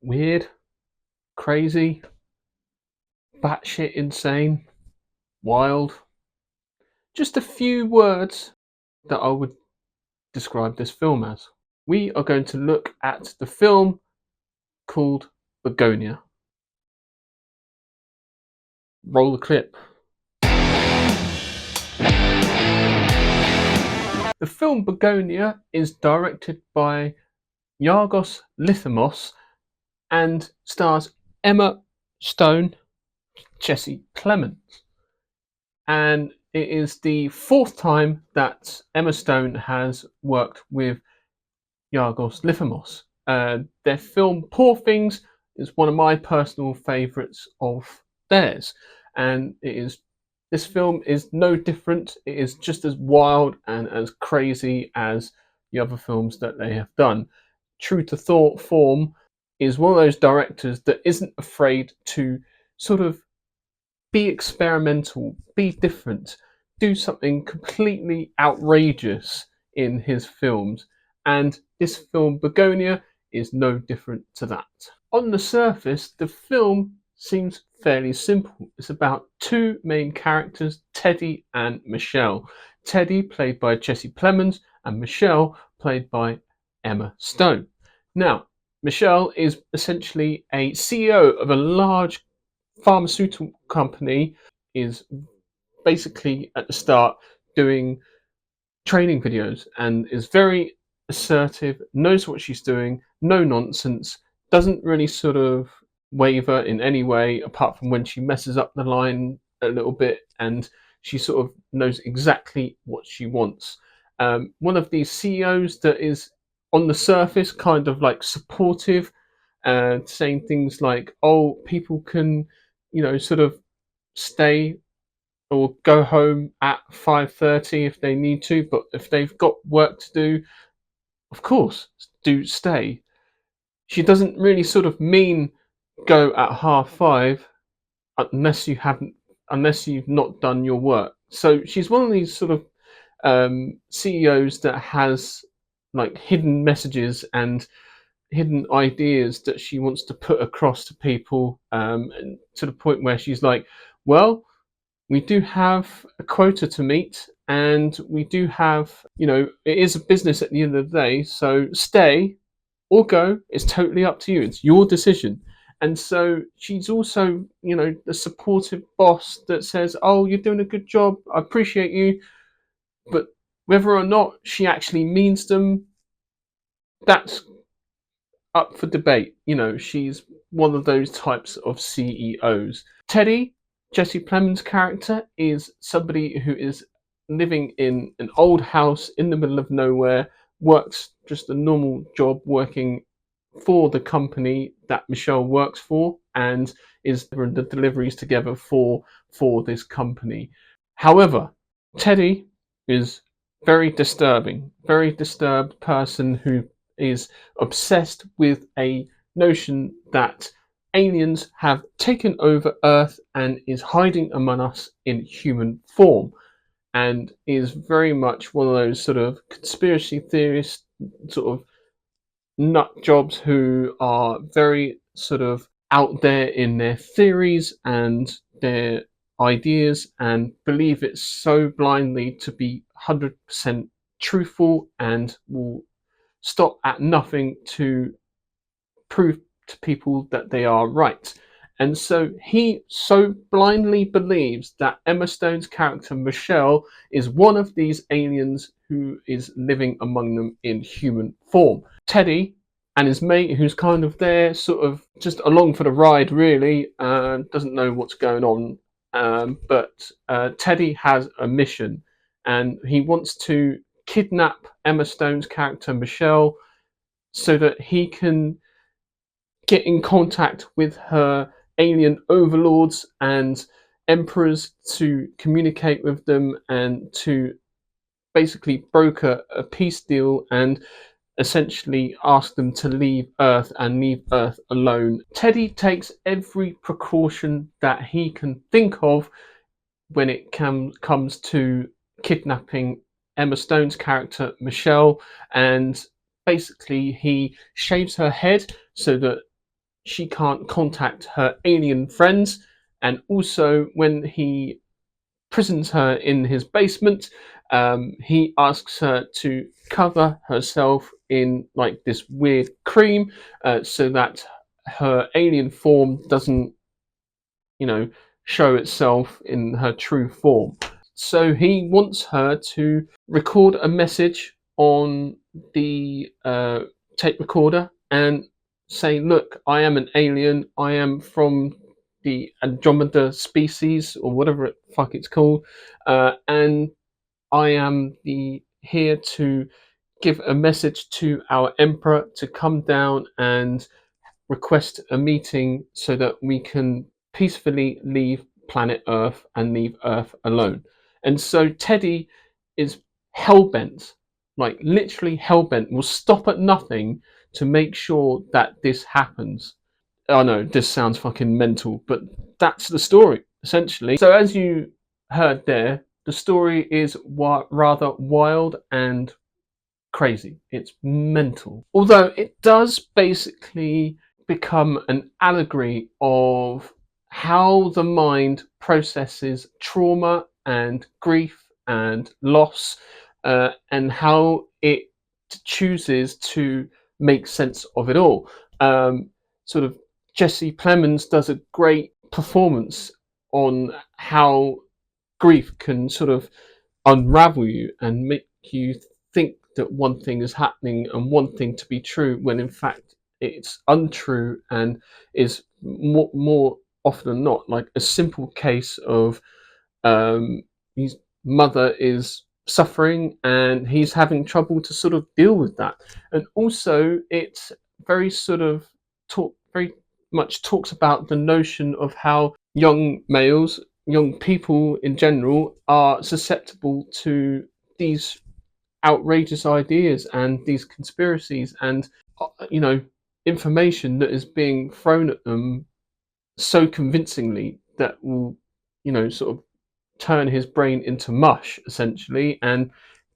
weird, crazy, batshit insane, wild. Just a few words that I would describe this film as. We are going to look at the film called Bugonia. Roll the clip. The film Bugonia is directed by Yorgos Lanthimos and stars Emma Stone, Jesse Plemons. And it is the fourth time that Emma Stone has worked with Yorgos Lanthimos. Their film Poor Things is one of my personal favourites of theirs, and this film is no different. It is just as wild and as crazy as the other films that they have done. True to thought form is one of those directors that isn't afraid to sort of be experimental, be different, do something completely outrageous in his films. And this film, Bugonia, is no different to that. On the surface, the film seems fairly simple. It's about two main characters, Teddy and Michelle. Teddy, played by Jesse Plemons, and Michelle, played by Emma Stone. Now, Michelle is essentially a CEO of a large pharmaceutical company, is basically at the start doing training videos and is very assertive, knows what she's doing, no nonsense, doesn't really sort of waver in any way apart from when she messes up the line a little bit, and she sort of knows exactly what she wants. One of these CEOs that is on the surface kind of like supportive and saying things like, oh, people can, sort of stay or go home at 5:30 if they need to, but if they've got work to do, of course, do stay. She doesn't really sort of mean go at 5:30 unless you've not done your work. So she's one of these sort of CEOs that has like hidden messages and hidden ideas that she wants to put across to people, and to the point where she's like, well, we do have a quota to meet, and we do have, it is a business at the end of the day, so stay or go. It's totally up to you. It's your decision. And so she's also, the supportive boss that says, oh, you're doing a good job. I appreciate you. But whether or not she actually means them, that's up for debate. She's one of those types of CEOs. Teddy, Jesse Plemons' character, is somebody who is living in an old house in the middle of nowhere, works just a normal job working for the company that Michelle works for, and is doing the deliveries together for this company. However, Teddy is very disturbed person who is obsessed with a notion that aliens have taken over Earth and is hiding among us in human form, and is very much one of those sort of conspiracy theorists, sort of nut jobs who are very sort of out there in their theories and their ideas and believe it so blindly to be 100% truthful and will stop at nothing to prove to people that they are right. And so he so blindly believes that Emma Stone's character Michelle is one of these aliens who is living among them in human form. Teddy and his mate, who's kind of there, sort of just along for the ride, really, doesn't know what's going on. But Teddy has a mission, and he wants to kidnap Emma Stone's character Michelle so that he can get in contact with her alien overlords and emperors to communicate with them and to basically broker a peace deal and essentially ask them to leave Earth and leave Earth alone. Teddy takes every precaution that he can think of when it comes to kidnapping Emma Stone's character Michelle, and basically he shaves her head so that she can't contact her alien friends, and also when he prisons her in his basement, he asks her to cover herself in like this weird cream, so that her alien form doesn't, you know, show itself in her true form. So he wants her to record a message on the tape recorder and say, "Look, I am an alien. I am from the Andromeda species, or whatever it fuck it's called, and I am the here to give a message to our emperor to come down and request a meeting so that we can peacefully leave planet Earth and leave Earth alone." And so Teddy is hell bent, like literally hell bent, will stop at nothing to make sure that this happens. I know this sounds fucking mental, but that's the story essentially. So as you heard there, the story is rather wild and crazy. It's mental. Although it does basically become an allegory of how the mind processes trauma and grief and loss, and how it chooses to make sense of it all. Sort of Jesse Plemons does a great performance on how grief can sort of unravel you and make you think that one thing is happening and one thing to be true when in fact it's untrue, and is more often than not like a simple case of his mother is suffering and he's having trouble to sort of deal with that. And also it's very sort of very much talks about the notion of how young males, young people in general, are susceptible to these outrageous ideas and these conspiracies, and you know, information that is being thrown at them so convincingly that will, you know, sort of turn his brain into mush essentially, and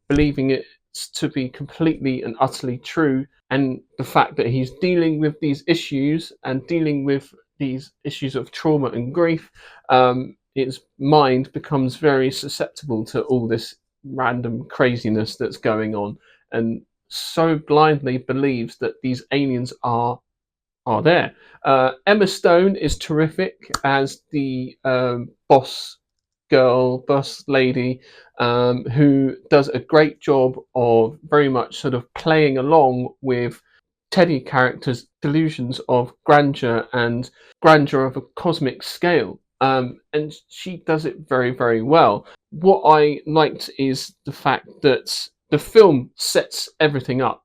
believing it to be completely and utterly true. And the fact that he's dealing with these issues and dealing with these issues of trauma and grief, its mind becomes very susceptible to all this random craziness that's going on, and so blindly believes that these aliens are there. Emma Stone is terrific as the boss lady, who does a great job of very much sort of playing along with Teddy character's delusions of grandeur and grandeur of a cosmic scale. And she does it very, very well. What I liked is the fact that the film sets everything up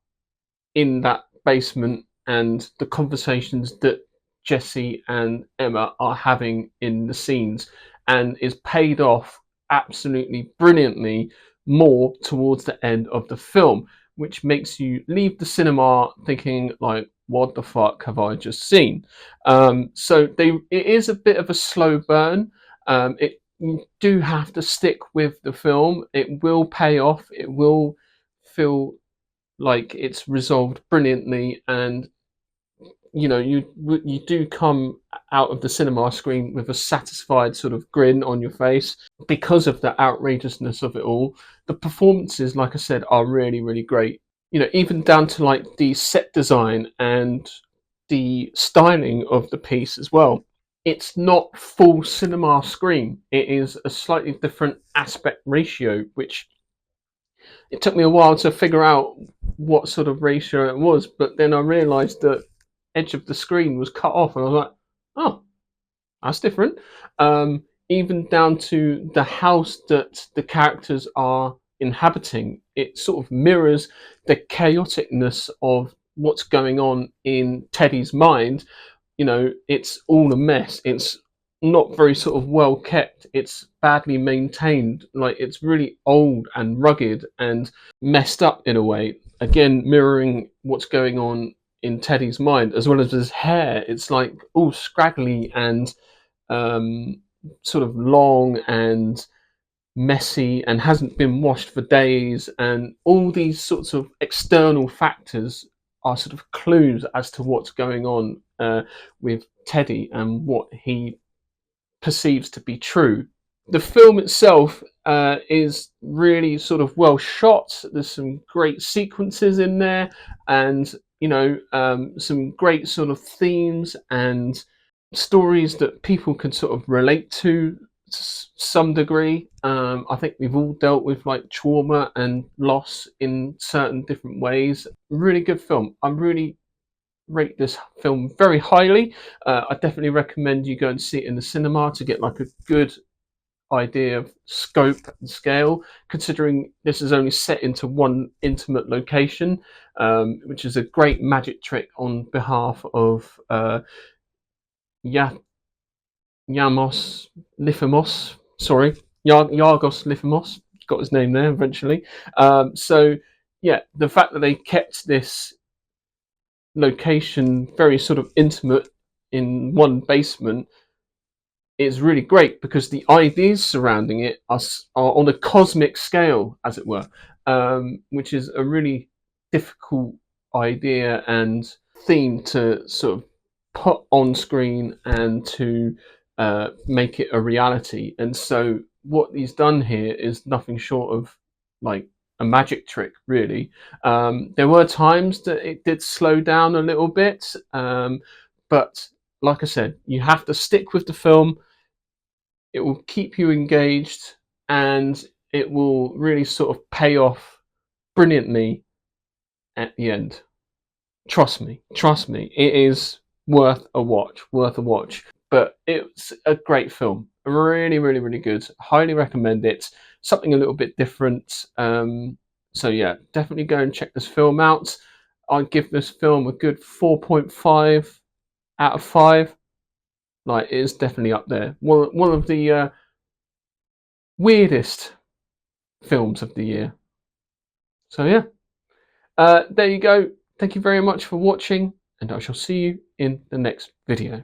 in that basement and the conversations that Jesse and Emma are having in the scenes, and is paid off absolutely brilliantly more towards the end of the film, which makes you leave the cinema thinking like, what the fuck have I just seen? So it is a bit of a slow burn. You do have to stick with the film. It will pay off. It will feel like it's resolved brilliantly, and you know, you do come out of the cinema screen with a satisfied sort of grin on your face because of the outrageousness of it all. The performances, like I said, are really, really great. You know, even down to like the set design and the styling of the piece as well. It's not full cinema screen. It is a slightly different aspect ratio, which it took me a while to figure out what sort of ratio it was, but then I realised that edge of the screen was cut off, and I was like, oh, that's different. Even down to the house that the characters are inhabiting, it sort of mirrors the chaoticness of what's going on in Teddy's mind. You know, it's all a mess. It's not very sort of well kept. It's badly maintained. Like, it's really old and rugged and messed up in a way. Again, mirroring what's going on in Teddy's mind, as well as his hair. It's like all scraggly and sort of long and messy and hasn't been washed for days, and all these sorts of external factors are sort of clues as to what's going on with Teddy and what he perceives to be true. The film itself is really sort of well shot. There's some great sequences in there, and some great sort of themes and stories that people can sort of relate to some degree. I think we've all dealt with like trauma and loss in certain different ways. Really good film. I really rate this film very highly. I definitely recommend you go and see it in the cinema to get like a good idea of scope and scale, considering this is only set into one intimate location, which is a great magic trick on behalf of Yamos Lithimos. Sorry, Yargos Lithimos. Got his name there eventually. So yeah, the fact that they kept this location very sort of intimate in one basement is really great because the ideas surrounding it are on a cosmic scale, as it were, which is a really difficult idea and theme to sort of put on screen and to make it a reality. And so, what he's done here is nothing short of like a magic trick, really. There were times that it did slow down a little bit, but like I said, you have to stick with the film. It will keep you engaged, and it will really sort of pay off brilliantly at the end. Trust me, it is worth a watch, But it's a great film, really, really, really good. Highly recommend it. Something a little bit different. So yeah, definitely go and check this film out. I'd give this film a good 4.5 out of 5. Like, it is definitely up there. One of the weirdest films of the year. So yeah, there you go. Thank you very much for watching, and I shall see you in the next video.